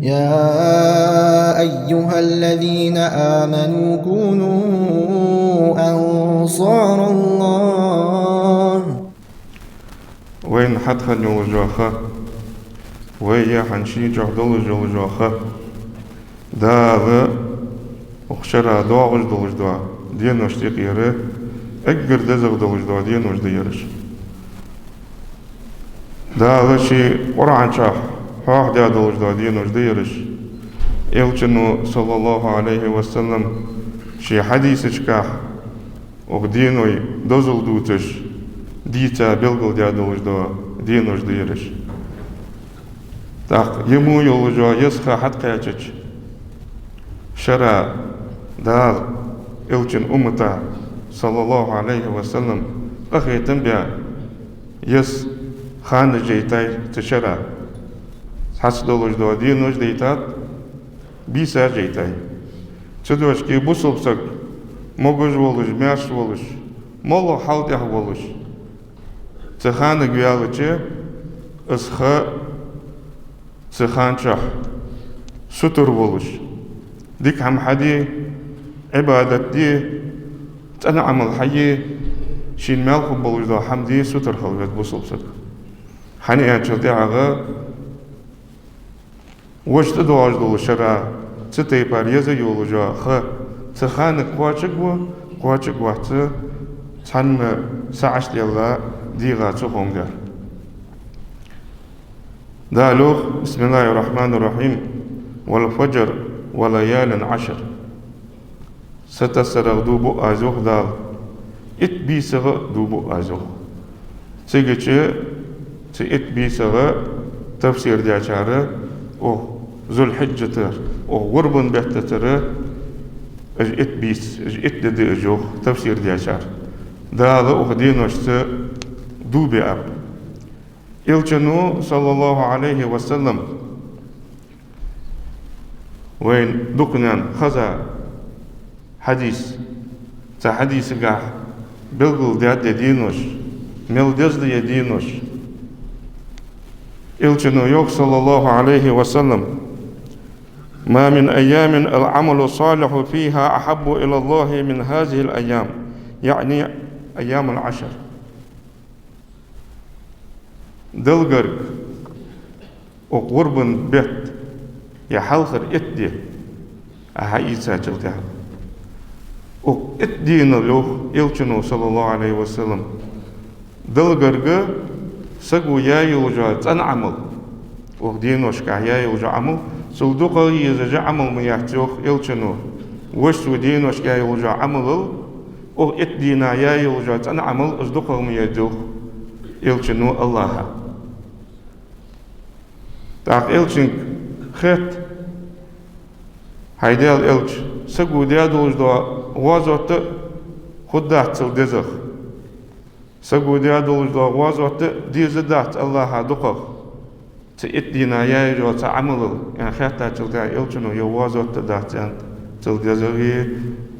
يا أيها الذين آمنوا كونوا أنصار الله وين حدخل يوجوخا ويا حنشي جهدل جوجوخا داغ وخشرا دوغج دوغج دوا دين وشتيق يري اقر دزغ دوغج دوا دين وش ديرش داغ شي قرعن شاح حاح دا دوغج دوا دين وش ديرش إلچنو صلى الله عليه وسلم شي حديث شكاح وغدينوي دوزل دوتش ديتا بلغل دا دوغج دوا دين وش ديرش تاق يمو يولجوا يسخا حد قياتش شرع دار إلچن أمتا صلى الله عليه وسلم أخي تنبيا يس خان جيتاي تشرع حس دولج دوا دين وش ديتات بيسا جيتاي تدوش كي بوصل موغج ولج ماش ولج مولو حالته ولج تخان قيالتش اسخا سخانشح ستر ولج ديك هم حدي عبادة دي تنعم الحي شين مالخ بولج دو حمدي ستر خلقت بوصل حني أنشلتي عغا وجد دواج دول شرع تتي باريزة يولجا خ تخانك قواتشك وقت تنم سعش لله ديغا تخونجر دالوخ بسم الله الرحمن الرحيم والفجر وليال عشر ستسرغ دوبو آزوخ دال ات بيسغ دوبو آزوخ تيجي ات بيسغ تفسير دياشاره او ذو الحجة او غربن بحتتر اج ات بيس اج ات دي اجوخ تفسير دياشار دال اخدين وشت دوبي اب إلچنو صلى الله عليه وسلم وين دقنان خزا حديث تا حديث قاح بلغل دياد دينوش ملدز دي دينوش إلچنو يوك صلى الله عليه وسلم ما من أيام العمل الصالح فيها أحب إلى الله من هذه الأيام يعني أيام العشر دلغرق وقربن بيت يا حلخر اتدي أحايسا جلتها واتدين اللوخ إلچنو صلى الله عليه وسلم دلغرق سقو يا يوجا تنعمل وقدين وشكا يا يوجا عمل سلدوقا يزجا عمل ميحتوخ إلچنو وشتو دين وشكا يوجا عمل واتدينا يا يوجا تنعمل أصدقا ميحتوخ إلچنو الله تاق إلچن خيط هيدال إلچ سقو ديادوش دوا وازوت خدات سل دزخ سقو ديادوش دوا وازوت ديزدات الله دقخ تإتدينا يايجو تعمل يعني خيطا تلتا إلچنو يوازوت داتان تل دزغي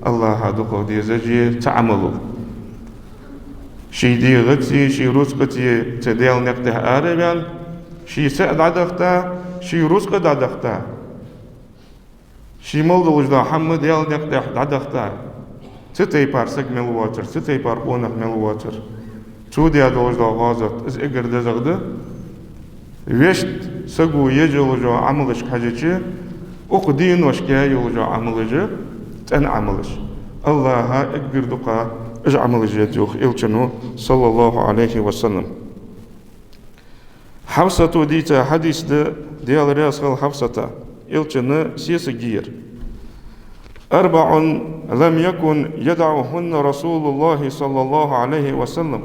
الله دقخ ديزجي تعمل شي دي غتي شي رزقتي تديل نقته آربان شي سعد عدختا شي رزق دادختا شي مولد دا حمد يال نقته دادختا ستي بارسك ملواتر ستي باربونك ملواتر تو دي ادوج دا غازت از اگر دزغده وشت سقو يجل جو عملش كاجيچي اقدين وشكا يولجو عملجه تن عملش الله اگر دقا اج عملجه جوخ إلچنو صلى الله عليه وسلم حفصة ديتا حديث ديال رياسخل حفصة إلچن سيس جير 4 لم يكن يدعوهن رسول الله صلى الله عليه وسلم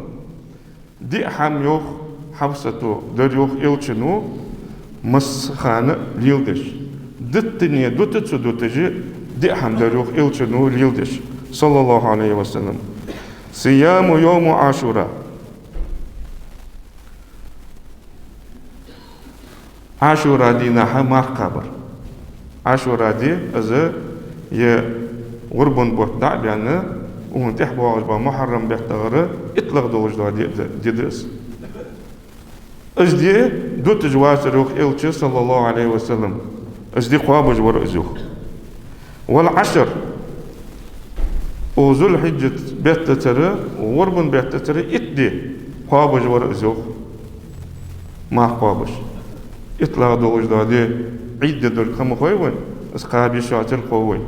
دي حم يوخ حفصة در يوخ إلچنو مسخانة ليلدش دتنية دوتتسو دوتجي دي حم در يوخ إلچنو ليلدش صلى الله عليه وسلم صيام يوم عاشوراء عاشوراء دي نحا قبر عاشوراء دي از ي غربن بوت دعبيانا ومنتح بواجبا محرم بيحتغر اطلق دوجدا دي دس اجدي دوت جواز روح إلچ صلى الله عليه وسلم ازدي قوابج ورأزوخ والعشر وذو الحجة بيت ترى وغربن بيت ترى اتدي قوابج ورأزوخ ما قوابج اطلاق دوغج دادي عيد دول كم خويون اسقابي شاتل قوي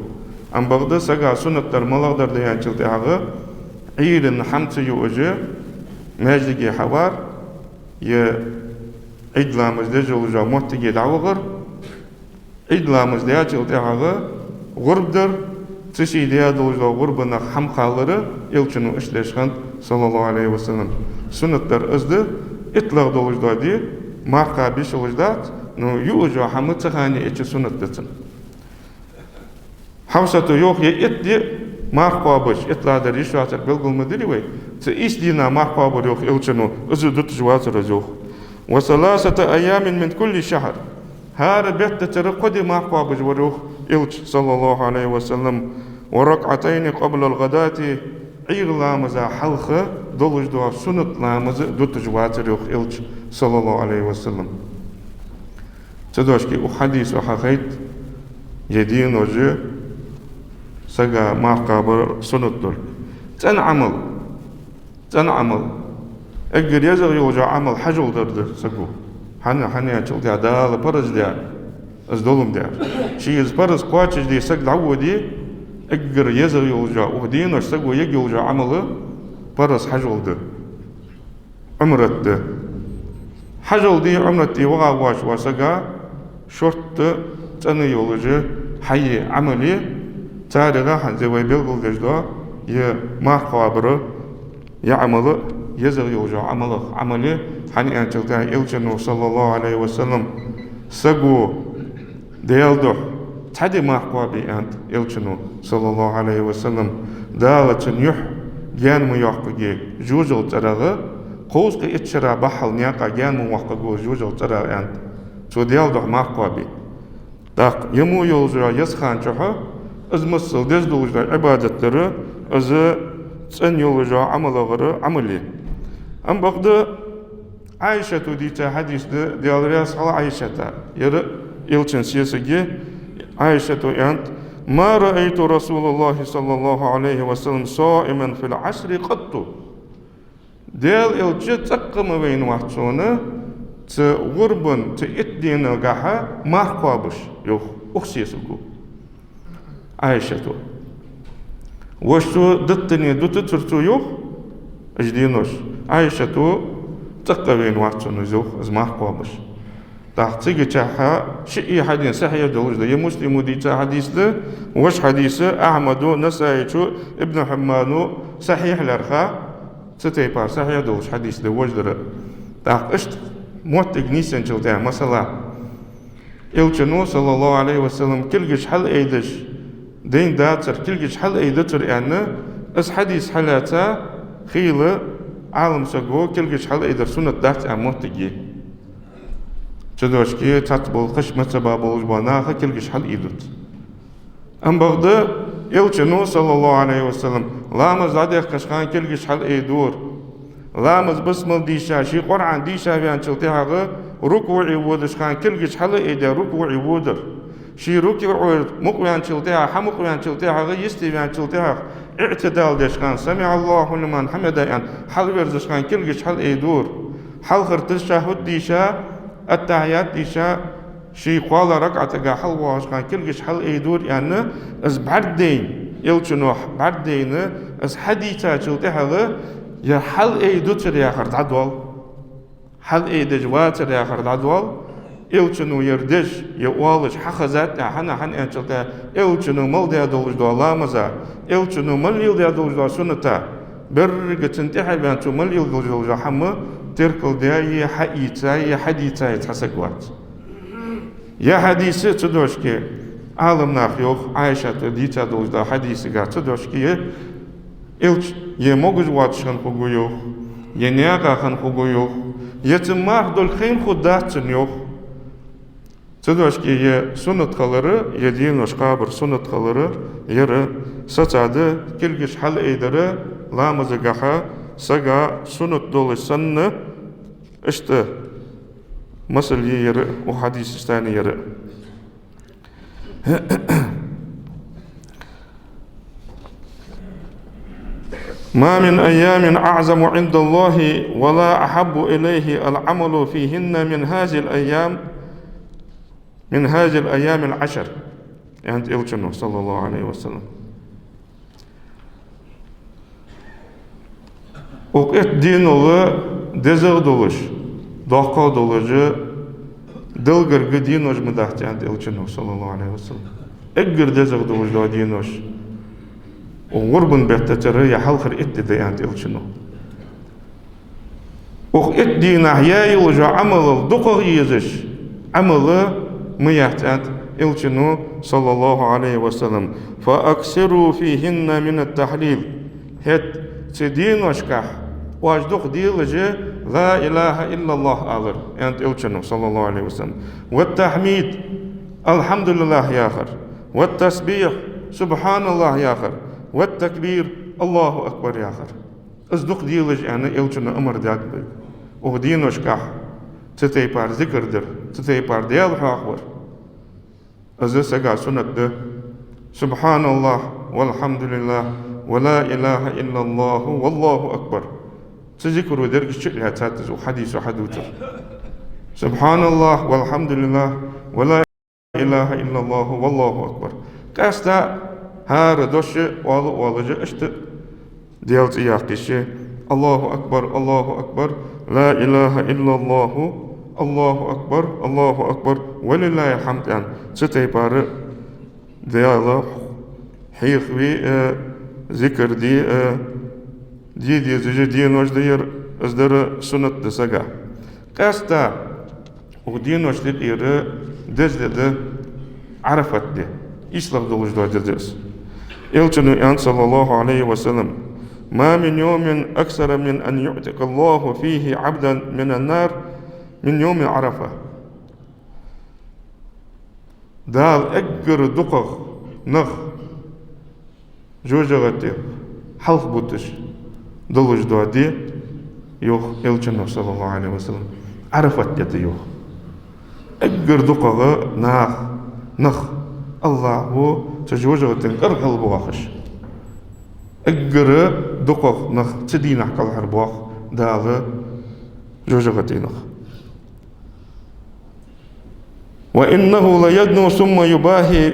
ام بغدا سغا سنت در ملغدر ديان چلتي هغه عيدن حمت يوجه ماجدي حوار ي عيد لامز دجو جا موتي داوغر عيد لامز ديا چلتي هغه غرب در تشي ديا دوجا غربنا حم خالره يلچنو اشلشخند صلى الله عليه وسلم سنت در ازد اطلاق دوغج دادي ما قابي شوجدات نو يوجا حمت خاني اتش سنت دتن حوسته يوخ يتدي ما قابش اطلاع در يشواتك بلغل مدري وي تيش دينا ما قابر يوخ يلچنو ازو دت جواتر زوخ وثلاثة أيام من كل شهر هار بيت ترقد ما قابج وروخ يلچ صلى الله عليه وسلم وركعتين قبل الغداة عير لامزا حلخ دولج دوا سنت لامز دت جواتر يوخ يلچ صلى الله عليه وسلم تدوشكي وحديث وحقيت يدين وجه سجا ما قابر سنت دول تنعمل اجر يزغ يوجع عمل حجل درد سجو حنا يشوف دال برز دار از دولم دار شيء از برز قاتش دي سج دعودي اجر يزغ يوجع ودين وش سجو يجي يوجع عمل برز حجل ده عمرت ده حجل دي عمرت دي وقع واش وسجا شرط تنو يوجع حي عملي تاريخا حنزي ويبلغ الجدوا ي ما قابر يعمل يزغ يوجع عمله حني أنتلتا يلجنو صلى الله عليه وسلم سجو ديالدو تحدي ما قابي أنت يلجنو صلى الله عليه وسلم دالة يح جان ميوحقي جوجل ترى قوسك اتشرا بحل نياقا جان موحقو جوجل ترى أنت تو ديالدو ما قابي داق يمو يوجع يسخان جوها از مصل دزدوج عبادتلері از تن يوجع عملغرı عملي ام بقد عائشة ديتا حديث ديالريا صلى عائشة يرى يلچن سيسجي عائشة أنت ما رأيت رسول الله صلى الله عليه وسلم صائما في العصر قط ديال يلچ تقم بين وحشونه تغربن تأدين القاحة ما قابش يوخ أخسيسكو عائشة وشتو دتني دتترتو يوخ اجدينوش عائشة تقوين واتشنو زوخ ازماح قوامش تحتيجي تاها شيء حديث صحيح دولج ده يمسلم دي حديث ده وش حديث أحمد نسائي ابن حمانو صحيح الأرخاء ستيبار صحيح دولج حديث ده وجدر تاقشت موتق نيسان جلتها مثلا يلچنو صلى الله عليه وسلم كلجش حل ايدش دين داتر كلجش حل ايدتر يعني اس حديث حلاتا خيلة عالم سقو كلجش حل ايدر سنة دات اموتقي چدوشكي تطبول قشمة بابول جباناها كلجش حل ايدت ام بغدا يلچنو صلى الله عليه وسلم لامز عديق قشخان كلجش حل ايدور لامز بسمل ديشا شي قرعان ديشا بيان چلتها ركوعي ودش خان كلجش حل ايدا ركوعي ودر شي ركوع مقويان چلتها حمقويان چلتها يستي بيان چلتها اعتدال دشخان سمع الله لمن حمده يعني حل ورزش خان كلجش حل ايدور حل خرطش شهود ديشا التحيات ديشا شي قال ركعة حل واش خان كلجش حل ايدور يعني از بعدين يلچنو بعدين از حديثا چلتها يا حل ايدو تري اخر عدوال حل ايد جواتر يا اخر عدوال يلچنو يردش يوالش حخزات حنا حن انچلتا يلچنو مل دي دولج دولامزا يلچنو مل يل دي دولج سنتا برغ تنتحي بانتو مل يل دولج حم تركل دي حقيتا يا حديثا يتحسقوات يا حديث تدوشكي عالم ناخيوخ عائشة ديتا دولج حديثا تدوشكي يلچ يموجز واتشان خوغيوخ ينياغا خان خوغيوخ يتمار دول خين خداتن يوخ تدوشكي ي سنت خلرı يدين وشقابر سنت خلرı يرı ساتاdı kilgiş hal eyderi lamızı gaha saga سنت dolu sanını işte masal yeri o hadis istani yeri ما من أيام أعظم عند الله ولا أحب إليه العمل فيهن من هذه الأيام العشر. يعني إلشنو صلى الله عليه وسلم. وقت دين الله دزغ دولش دقا دولجه دلغر دينوش مدحت عند إلشنو صلى الله عليه وسلم. اقر دزغ دولش دو دينوش وغربن بيتتر يحلخر اتدى عند إلشنو. وقت دين أحياء يلجا عمل دقا يزش عمل ميحت عند إلشنو صلى الله عليه وسلم. فأكثروا فيهن من التحليل هت تدينوش كح واجدوخ ديلجه لا إله إلا الله آخر عند إلشنو صلى الله عليه وسلم. والتحميد الحمد لله يا آخر. والتسبيح سبحان الله يا آخر. والتكبير الله أكبر يا آخر. أصدق ديلج يعني إلشنو أمر داك بك ودينوش كح تتيبار ذكر در تتيبار ديال حاخور أزا سقع سنة ده سبحان الله والحمد لله ولا إله إلا الله والله أكبر تذكروا درك الشيء تاتز وحديث وحدوتر سبحان الله والحمد لله ولا إله إلا الله والله أكبر كاستا هار دوش والجا اشت ديالت إياقش الله أكبر الله أكبر لا إله إلا الله الله أكبر الله أكبر ولله الحمد. يعني ستيبار ديالا حيخوي ذكر دي زوجي دينوش دير ازدر سنة دساقا قاستا ودينوش دير دزد عرفت دي إسلام دولش دو دزدس إلتنو أن صلى الله عليه وسلم ما من يوم أكثر من أن يعتق الله فيه عبدا من النار من يوم عرفة. دال أجر دقق نخ جوجغتي حلق بوتش دولج دوادي يوخ إلشنو صلى الله عليه وسلم عرفت يتي يوخ أجر دقق نخ الله هو تجوجغتي أرحل بواخش أجر دقق نخ تدين حق الحربواخ دال جوجغتي نخ. وإنه ليدنو ثم يباهي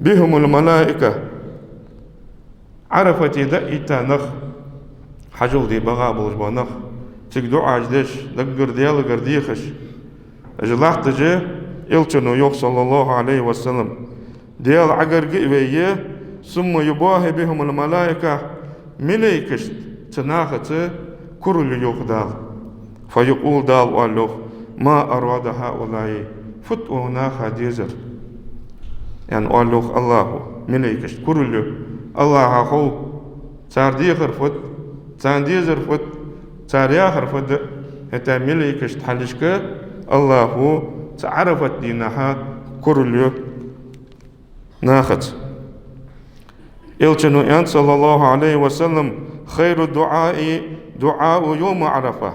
بهم الملائكة عرفت دائتا نخ حجل دي بغابلش بانخ تقدو عجدش دقر ديال قرديخش اجلاح تجي إلشنو يوخ صلى الله عليه وسلم ديال عقر قئوية ثم يباهي بهم الملائكة ملائكش تناخت كرل يوخ دال فيقول دال والله ما أراد هؤلاء فتونا خديزر. يعني والله الله ملائكش كرل الله هو تاردي خرفت تانديزر فت تاريا خرفت حتى ملائكش تحلشك الله هو تعرفت دينها كرل ناخت. إلشنو أن صلى الله عليه وسلم خير الدعاء دعاء يوم عرفة.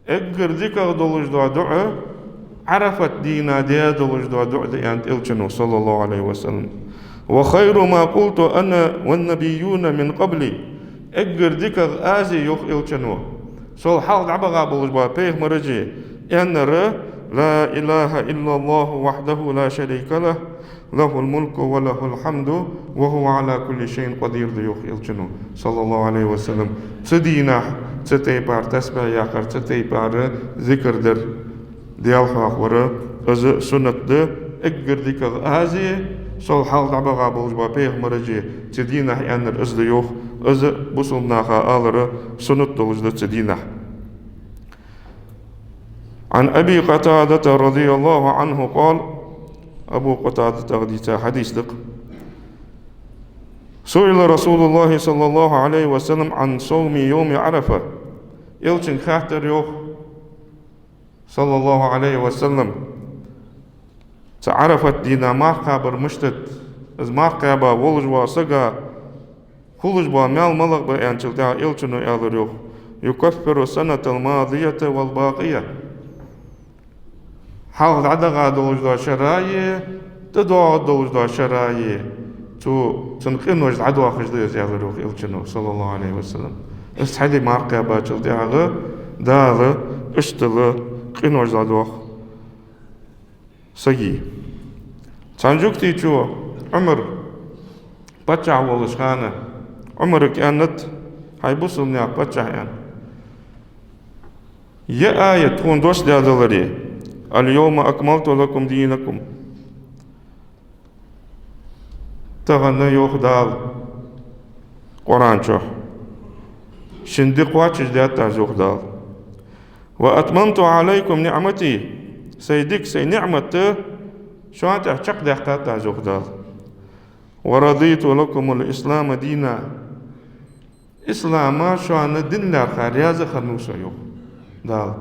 اقر ذكر دولج دعاء عرفت دينا ديا دولج دعاء أنت إلشنو صلى الله عليه وسلم. وخير ما قلت أنا والنبيون من قبلي اقر ذكر آزي يوخ إلشنو سول حال عبغا بولج بيه مرجي أن لا إله إلا الله وحده لا شريك له له الملك وله الحمد وهو على كل شيء قدير ديوخ إلشنو صلى الله عليه وسلم. تدينا تتيبار تسبع ياخر تتيبار ذكر در ديال حاخور از سنة ده اقر ذكر آزي سول حال دعبغا بولج بيه مرجي تدينا أن از ديوخ از بسلناخا آلر سنة دولج ده تدينا. عن أبي قتادة رضي الله عنه قال أبو قتادة غديتا حديث دق سئل رسول الله صلى الله عليه وسلم عن صوم يوم عرفة. إلشن خاطر يوخ صلى الله عليه وسلم تعرفت دينا ما قابر مشتت از ما قابا ولجوا سقا خلجوا مال ملق بأنشلتا إلشنو يالر يوخ يكفر السنة الماضية والباقية حال عدغا دولجوا شراي تدعو دوجدا شراي تو تنقين وجد عدوا خجدي زيادة إلشنو صلى الله عليه وسلم استحدي ماركة باجل دياغ داغ اشتغ قين وجد عدوا سيي تانجوك تيجو عمر بچع والشخانة عمر كانت هاي بوصلني بچع يعني يا آية تكون دوش دادلري اليوم أكملت لكم دينكم تغنى يوخدال قرآن شوح شندق واتش داتا زوخدال وأتممت عليكم نعمتي سيدك سي نعمته شو أنت أحشق داتا زوخدال ورضيت لكم الإسلام دينا إسلام شو أنا دين لا خارياز خنوسا يوخ دال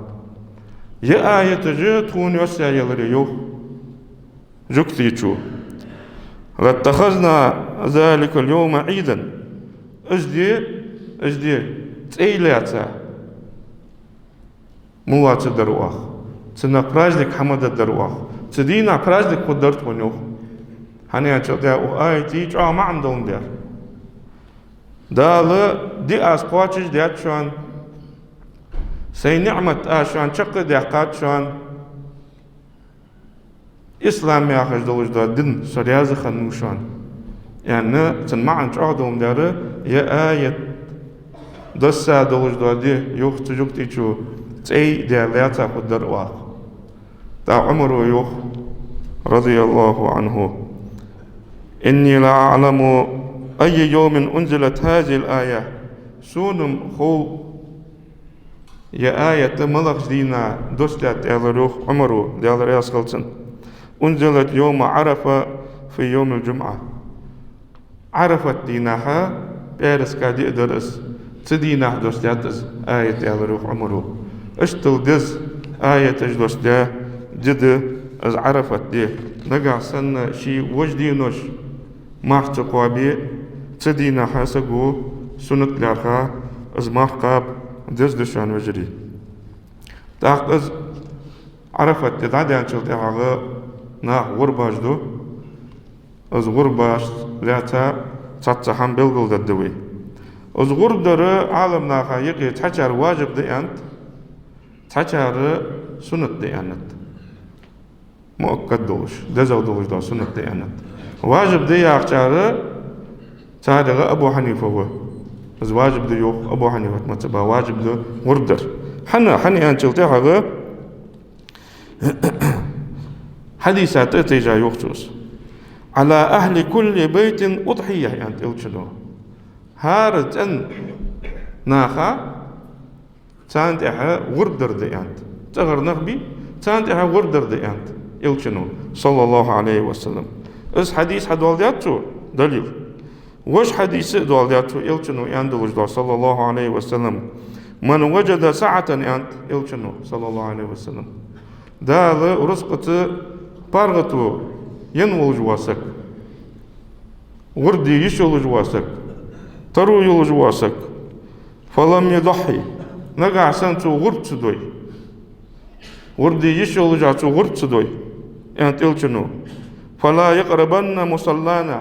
يا آية تجي تكون يوسع يلري يوخ جوكتي شو لاتخذنا ذلك اليوم عيدا اجدي تأيلاتا موات الدرواخ تنا براجلك حمد الدرواخ تدينا براجلك قدرت ونيوخ هنيا تشوتيا وآيتي جا ما عندهم دير دال دي أسقاطش ديات شوان سي نعمة آشوان شق ديقات شوان إسلام يا أخي دولج دا دين سريازة خنوشان يعني تنمعن تعودهم داره يا آية دسا دولج دا دي يوخ تجوك تيجو تأي ديالياتا قدر واق دا عمر يوخ رضي الله عنه إني لا أعلم أي يوم أنزلت هذه الآية سونم خو يا آية ملغ دينا دوستات يالروخ عمرو ديال ياسخلتن أنزلت يوم عرفة في يوم الجمعة عرفت دينها بيرس كادي درس تدينها دوستاتز آية يالروخ عمرو اشتل دز آية دوستا جد از عرفت دي نقع سنة شي وجدينوش محتقوا بي تدينها سقو سنة لها از محقاب دز دشان وجري تاق از عرفت تدعي عن شلتها نا غرباش دو از غرباش لاتا تاتحان بلغل ددوي از غرب داره عالم ناخا يقي تحجر واجب دي انت تحجر سنة دي انت مؤكد دوش دزو دوش دا سنة دي انت واجب دي اخجار تارغ ابو حنيفة هو از واجب دي يوخ ابو حنيفة متبا واجب دي غرب در حني ان شلتها حديثات تيجا يوختوس على أهل كل بيت أضحية يعني تلشنو هارت أن ناخا تانت إحا غردر دي أنت تغر نغبي تانت إحا غردر دي أنت يلشنو صلى الله عليه وسلم إس حديث حدوالياتو دليل وش حديث دوالياتو يلشنو يندلج صلى الله عليه وسلم من وجد ساعة أنت يلشنو صلى الله عليه وسلم دال رزقة بارغتو ينول جواسك وردي يشول جواسك ترو يول جواسك فلم يضحي نقع سنتو غرب تدوي وردي يشول جاتو غرب تدوي انت الجنو فلا يقربن مصلانا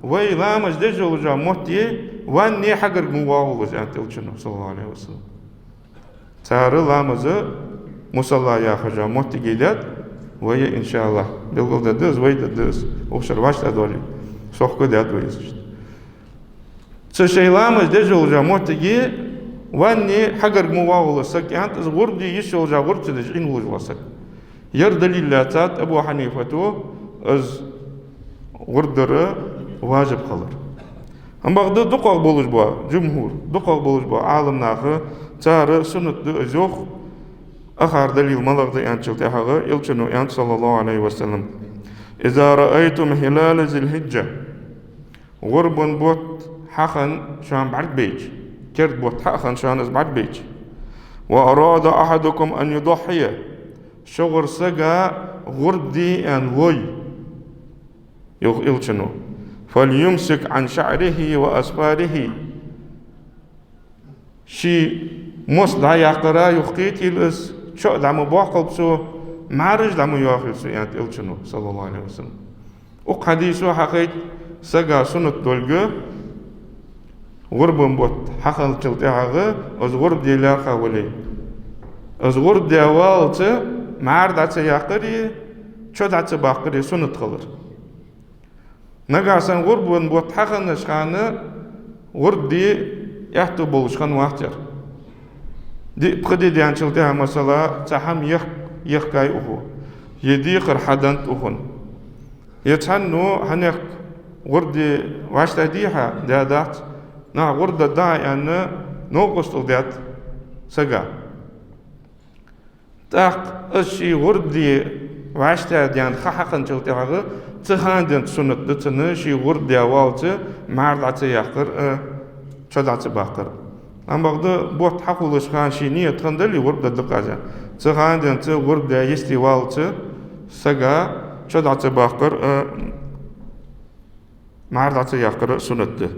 وي لا مجدجل جا موتي واني حقر مواغل انت الجنو صلى الله عليه وسلم تاري لامز مصلا يا خجا موتي جيدات وهي إن شاء الله بيلقوا ددس ويد ددس وشر واش تدوري سوق كده أدويس تشي لامز دجول جاموت تجي واني حجر مواول سك أنت غردي يشول جا غرت تدجين وجوا سك يرد للاتات أبو حنيفة از غردر واجب خلر هم بعد دقق بولج با جمهور دقق بولج با عالم ناخه تار سنة زوخ أخر دليل ملغ دي أنشل تحغى يلشنو أنت صلى الله عليه وسلم إذا رأيتم هلال ذي الحجة غرب بوت حقا شان بعد بيج كرد بوت حقا شان از بعد بيج وأراد أحدكم أن يضحي شغر سجا غرب دي أن وي يلشنو فليمسك عن شعره وأسفاره شي مصدع يقرأ يخيط يلس شو دعمو باقل بسو معرج دعمو ياخذ سو يعني تلشنو صلى الله عليه وسلم O hadisu haqit saga sunut dolgu gurbun bot haqal çıltığı az gurb deyler qavli. Az gurb deyvalçı mardatı yaqırı çodatı baqırı sunut qılır. Nagasan gurbun bot haqan şanı gurb di yahtu boluşkan waqtır. Di qidi diyan çıltığı masala taham yaqay uhu. Yedi qırhadan uhun. يتحنو هنك غردي واشتا ديها دادات نا غرد دا يعني نوقستو ديات سجا تاق اشي غردي واشتا ديان خحقن تلتاغ تخاندن سنت دتن شي غردي والت مارلات يقر شدات باقر ام بغد بوت حقولش خان شي نيه تندلي غرد دقاجا تخاندن ت غرد يستي والت سجا شدعت باقر معرضة يقرأ سنته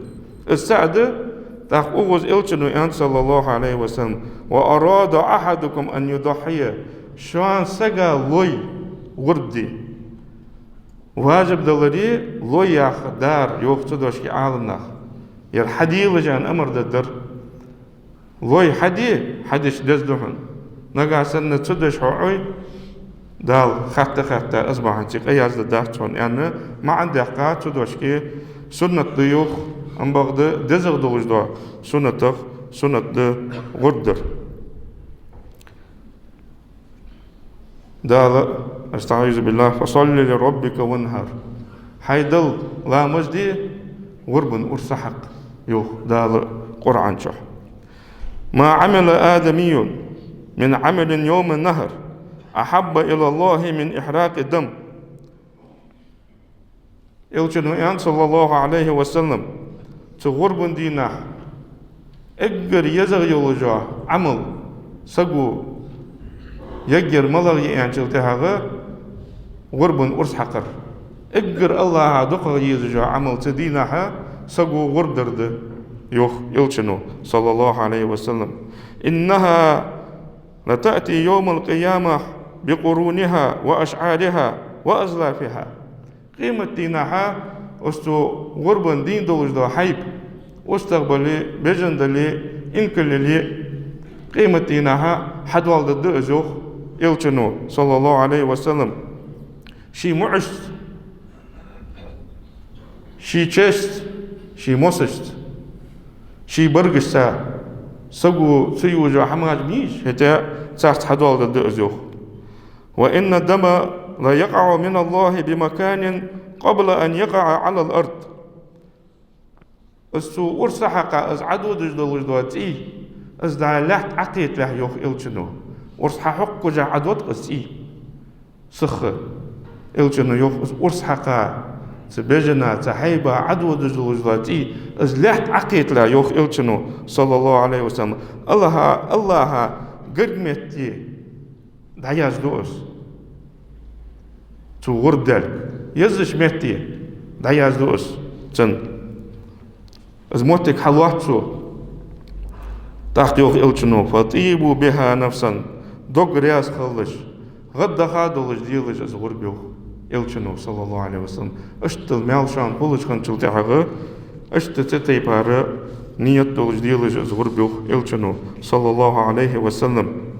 السعد تاق أغز إلتنو أن صلى الله عليه وسلم وأراد أحدكم أن يضحي شوان سجا لوي وردي واجب دلري لوي يخدار يوختدوش كي عالمناخ ير حدي وجان أمر ددر لوي حديش دزدهن نقع سنة تدش حوعي دال خطة أصبح انتق أيازد دارتون يعني ما عندي قاعد تدوش كي سنة ديوخ أم بغد دزغ دوش دو سنة غردر دال استعيذ بالله فصل لربك وانهر حيدل لا مجدي غربن أرسحق يوخ دال قرآن شح ما عمل آدمي من عمل يوم النهر أحب إلى الله من إحراق الدم إلشنو أن صلى الله عليه وسلم تغرب دينا إجر يزغ يولجا عمل سقو يجر ملغ يانشل تهاغ غرب أرس حقر إجر الله دقر يزجا عمل تدينها سقو غردرد يوخ إلشنو صلى الله عليه وسلم إنها لتأتي يوم القيامة بقرونها وأشعارها وأزلافها قيمة دينها أستو غربا دين دولج دو حيب أستقبلي بجندلي إنكللي قيمة دينها حدوال ضد أزوخ إلتنو صلى الله عليه وسلم شي معشت شي تشست شي موسشت شي برقستا سقو سيوجو حماج ميش هتا تحت حدوال ضد أزوخ وإن الدم لا يقع من الله بمكان قبل أن يقع على الأرض السو أرسحق أز عدو دجدل جدواتي أز دا لحت عقيت له يوخ إلشنو أرسحق جا عدوات قسي سخ إلشنو يوخ أرسحق تبجنا تحيبا عدو دجدل جدواتي أز لحت عقيت له يوخ إلشنو صلى الله عليه وسلم الله قرمتي دعياز دوس تو غردل يزش متي دعياز دوس تن از موتك حلواتسو تحت يوخ إلشنو فطيبوا بها نفسا دوغ رياز خلش غد خادلش ديلش از غربيوخ إلشنو صلى الله عليه وسلم اشتل مالشان بولش خنشل تحغ اشت تتيبار نيت دولش ديلش از غربيوخ إلشنو صلى الله عليه وسلم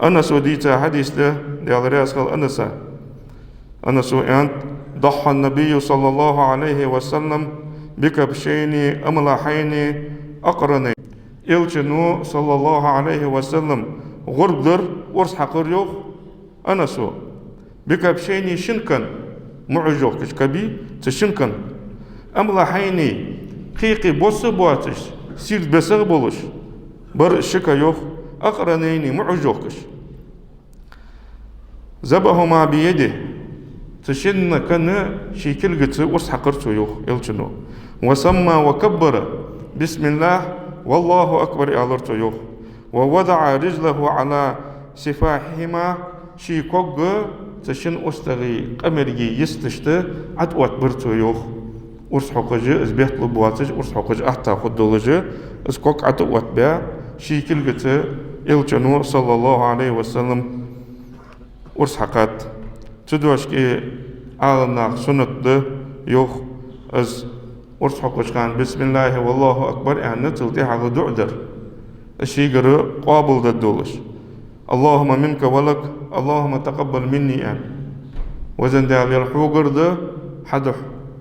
أنس وديتا حديث ده ديال رياز خل أنس أنت ضحى النبي صلى الله عليه وسلم بكبشين أملحين أقرنين إلشنو صلى الله عليه وسلم غردر ورس حقر يوخ أنسو بكبشين شنكن معجوخ كشكبي تشنكن أملحين قيقي بوس بواتش سير بسغ بولش بر شكا يوخ أقرنين معجوخ كش زبهما بيده تشن كن شيكل جت ورس حقرتو يوخ إلشنو وسمى وكبر بسم الله والله أكبر أعلرتو يوخ ووضع رجله على سفاحهما شي كوغ تشن أستغي قمرجي يستشت عدوات برتو يوخ ورس حقجي إزبيت لبواتج ورس حقج أحتا خدولجي إزكوك عدوات بيا شيكل جت إلشنو صلى الله عليه وسلم ورس حقات تدوش كي عالمنا سنة يوخ از ورس حقشخان بسم الله والله أكبر يعني تلتي حق دعدر الشيقر قابل ددولش اللهم منك ولك اللهم تقبل مني يعني وزن دال الحوقر ده حدح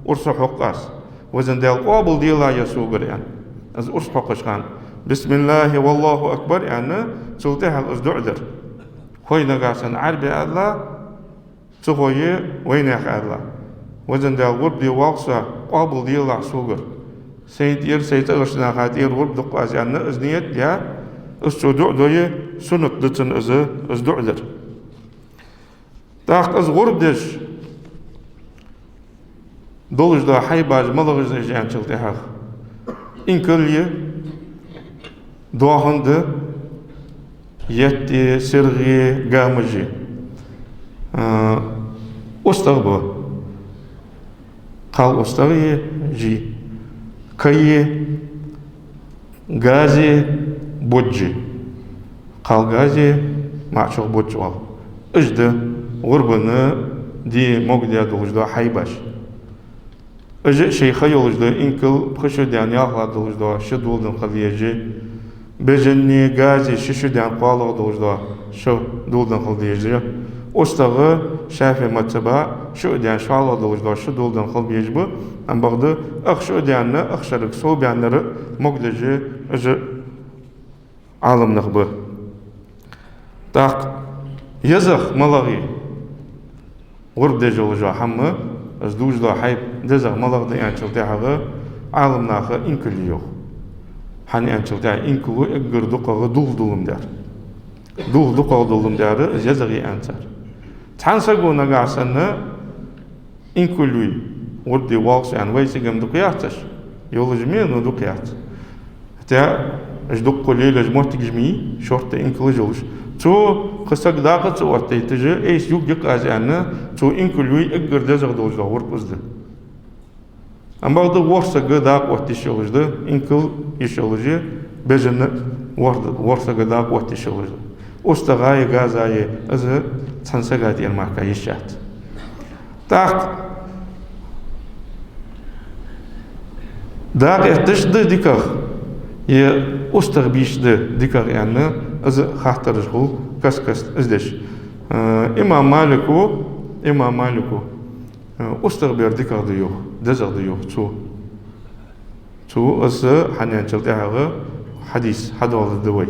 ورس حقاس وزن دال قابل ديلا يسوقر يعني از ورس حقشخان بسم الله والله أكبر يعني تلتي حق از دعدر خوي نقاسن عربي الله تخوي وينك الله وزن دال غرب دي واقصة قابل ديلا سوقر سيد أغشنا خاتير غرب دقاز يعني أزنيت يا أسو دعدوية سنة دتن أز دعدر تاق أز غرب ديش دولج دا حيباج ملغز نجيان شلتي حق إن كلية دوهند يتي سرغي قامجي أستغبر قال أستغي جي كي غازي بوجي قال غازي معشوق بوجوال اجد غربنا دي موجدة دوجدا حيباش اجد شيخي يولجدا انكل بخشو ديان ياخلا دوجدا شدول دن خليجي بجني غازي ششو ديان قالو دوجدا شو دول دن خليجي أستغى شافي متبع شو ديان شالله دوجدا شو دول دن خليجي بو ام بغدا اخ شو ديان اخ شرك سو بيانر موجدة اجد عالم نخبه تاق يزخ ملغي غرب دي جولجا حمى از دوجدا حيب دزخ ملغ دي انشلتي حقا عالم ناخا انكل يوخ حاني انشلتي انكلو اقر دقاغ دولم دار دقاغ دولم دار از يزغي انتر تحنسقو نقاسنا انكلوي غرب دي واقس يعني ويسيقم دقياتش يولجمين ودقيات تا اجدق قليل اجموت جمي شورت انكلوجوش تو قصق داقة تو وقتي تجي ايش يوجك ازانا تو انكلوي اقر دزغ دوجدا ورق ازده ام بعد ورسق داق وقتي شوجده انكل يشوجي بجن ورسق داق وقتي شوجده استغاي غازاي از تنسقاتي الماكا يشات تاق داق احتشد ديكر يه أستغبيش ده ديكار يعني از خاطرش هو كاس ازدش إمام مالكو أستغبير ديكار ديو دزر ديو تو از حنيان شلتها حديث حدوال الدوي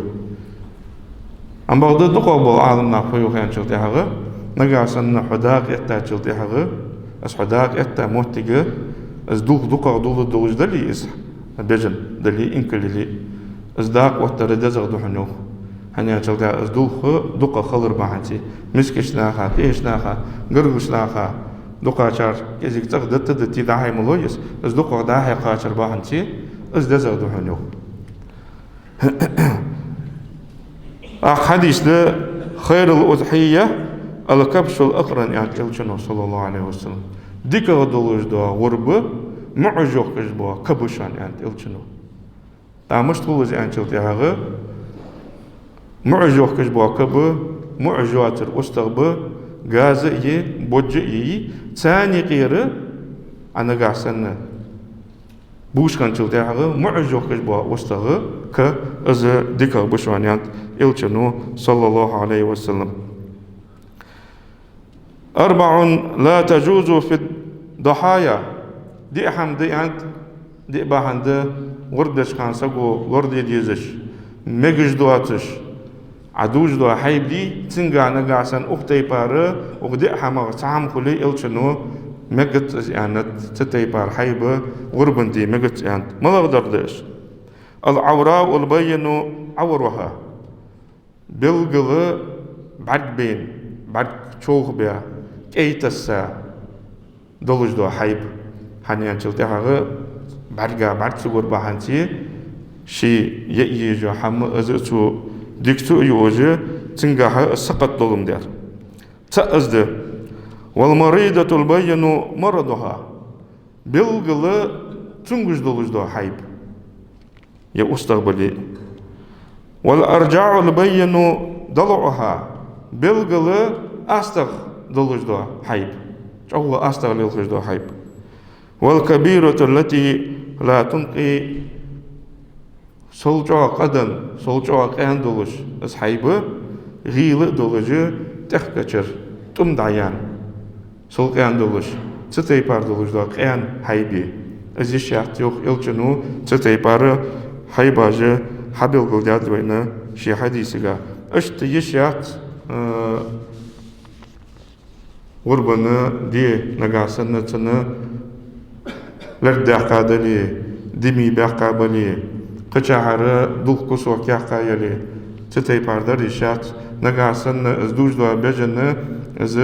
أم بعد دقوا بالعالم نحوي خيان شلتها نجاسن حداق إتا شلتها از حداق إتا موتيجة از دقوا دوج دلي إس بجن دلي إنكلي ازداق وتر دزغ دحنو هنيا تلقى ازدوخ دقة خلر بحنتي مسكش ناخا كيش ناخا قرقش ناخا دقة شار كيزيك تغدت دتي داحي ملويس ازدوق داحي قاشر بحنتي ازدزغ دحنو حديث ده خير الأضحية الكبش الأقرن يعني الجنة صلى الله عليه وسلم ديك غدولوش دا غربة معجوق كجبوا كبشان يعني الجنة تعمش تقول زي أنشلتي هذا معجوق كجبوا كبه معجواتر أستغبه غازي بوجي ثاني غيره أنا قاعسنا بوش كان شلتي هذا معجوق كجبوا أستغبه كأز ديك بشان يعني الجنة صلى الله عليه وسلم 4 لا تجوز في الضحايا دي حمدي أنت دي باهنده وردش كان سقو ورد يديزش مجش دواتش عدوج دو حيب دي تنقع نقعسن أختي بار وغدي حما تعام خلي إلشنو مجت يعني تتي بار حيبة غربن دي مجت يعني ما أقدر داش العوراء والبينو عورها بالقلة بعد بين بعد شوخ بيا كيتسا دولج دو حيب حنيان شلتها بعد سقور بحنتي شي يجو حم أزتو ديكتو يوجه تنقاها سقط دولم دير تأزد والمريضة البين مرضها بالغلة تنقش دولج دو حيب يا أستغبلي والأرجاع البين ضلعها بالغلة أستغ دولج دو حيب الله أستغ للخش دو حيب والكبيرة التي لا تنقي سولجوا قدن سولجوا قيان دولش أصحابه غيل دولجه تخكتشر تم دعيان سول قيان دولش تتيبار دولش دا قيان حيبي أزي شاعت يوخ إلجنو تتيبار حيباجه حبيل قلداد وينا شي حديثة أشت يشاعت غربنا دي نقاسنا تنا لردع قادلي دمي باقابلي قشعر دلقص وكياقا يلي تتي باردر يشات نقاسنا ازدوج دوا بجنة از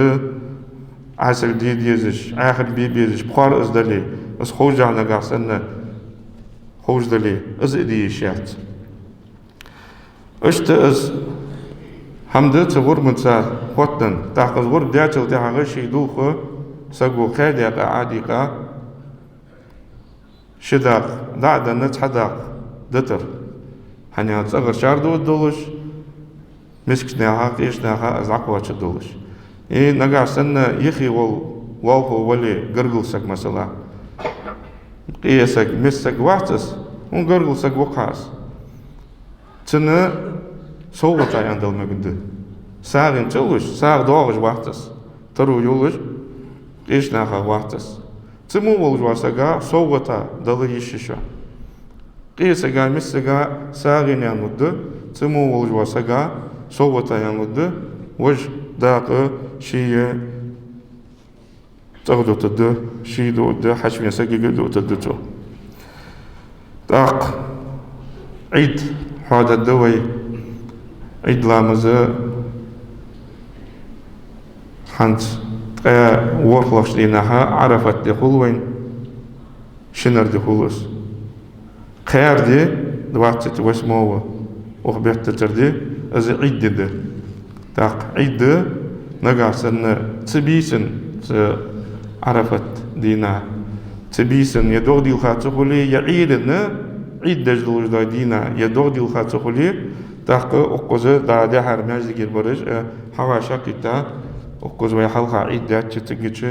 عسل دي ديزش آخر بي بيزش بخار ازدلي از خوجع نقاسنا خوج دلي از ادي يشات اشت از حمد تغور متسا خوتن تاقز غور دياتل تاقز شيدوخ ساقو خيديق عاديقا شداق دعدا نتحداق دتر هنيا تصغر شاردو الدولش مسكناها قيشناها از عقوة الدولش نقع سنة يخي والفو ولي قرقلسك مثلا قيسك مسك واحتس ونقرقلسك وقاس تنا صوتا عند المجد ساغن تلوش ساغ دوغج واحتس ترو يولش قيشناها واحتس تمو والجواسقا صوتا دلهي الشيشة قيسقا مسقا ساغن يمد تمو والجواسقا صوتا يمد وج داق شي تغدو تد شي دو د حشم يسقي دو تدتو داق عيد هذا الدوي عيد لامزة حنت وخلص لينها عرفت دخول وين شنر دخولس خير دي دوات واسموه وخبرت تردي از عيد ده تاق عيد نقاسن تبيسن عرفت دينا تبيسن يدور دي الخاتخولي يعيرنا عيد دجلوج دا دينا يدور دي الخاتخولي تاق اقوزه دا ده هرماج دي برج حواشا كتا اقوز ويحلقا عيد دا تتجيش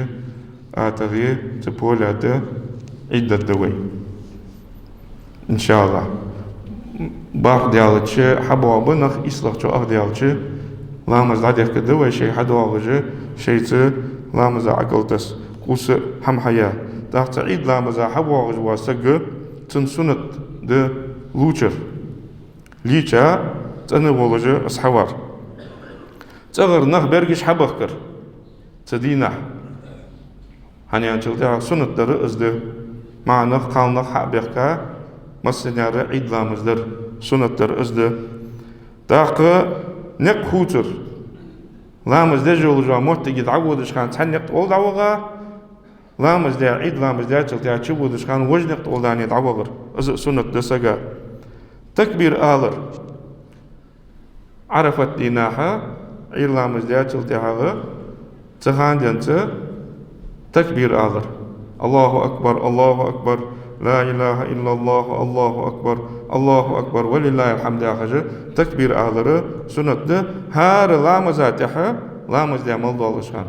آتغي تبولا دا عيد الدوي إن شاء الله باق ديالتش حبوا بنخ إسلق جو أخ ديالتش لامز عديك كدوي شي حدواغج شي لامز عقلتس قوس هم حياة تاق عيد لامز حبواغج واسق تنسنت دا لوچر ليچا تنولج أصحوار تغر نخ برگش حبخكر تدينح هنيان چلتها سنت در ازده مع نخ قال نخ حبخكا مسنيار عيد لامزدر سنت در ازده تاق نق خوتر لامز ده جول جوا محتاج تعودش كان تحنق أول دعوة لامز ده عيد لامز ده چلتها چبودش كان وجنق أول داني دعوة از سنت دسجا تكبير آلر عرفت ديناها عيد لامز ده چلتها تخان دنت تكبير آلر الله أكبر الله أكبر لا إله إلا الله الله أكبر الله أكبر ولله الحمد آخر تكبير آلر سنت هار لامزاتها لامز ده ملدولشان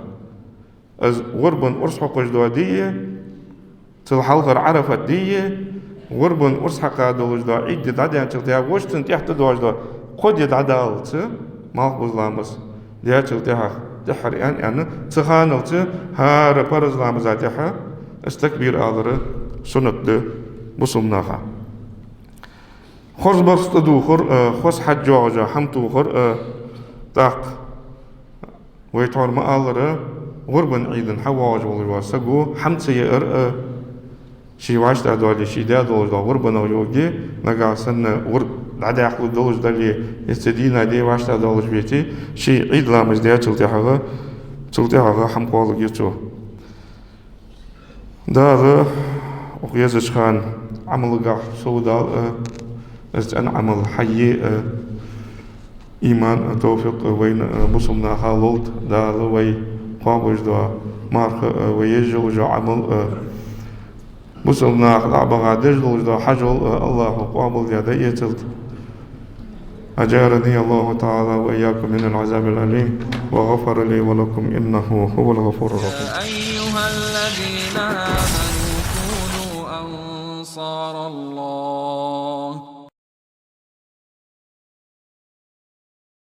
از غربن أرسحق جدوا ديه تلحلغر عرفت ديه غربن أرسحق دولجدوا عيد دعديان تلتها وشتن تحت دوجدوا قد يدعدالت مالبوز لامز ديه تلتها دحر يعني تخانلت هار برز لامزاتها استكبير آلر سنت ده بصمناها خرز بسط دوخر خرز حجاجة حمتوخر تاق ويتعور ما آلر غربن عيدن حواج والواسقو حمد سيئر شي واشتا دولي شي دا دولج دا غربن ويوجي نقاسن غرب عدا يحلو دولج دالي يستدينا دي واشتا دولج بيتي شي عيد لامز ديا تلتحاغا حمقوالك يتو داغ وقيازش خان عمل سوداء أن عمل حي إيمان توفيق وين بصمنا خالوت داغ وي قابج دا مارخ ويجل جو عمل بصمنا لعبغا دجل دا حجل الله قابل يدا يتلت أجارني الله تعالى وإياكم من العذاب الأليم وغفر لي ولكم إنه هو الغفور الرحيم. أيها الذين آمنوا أنصار الله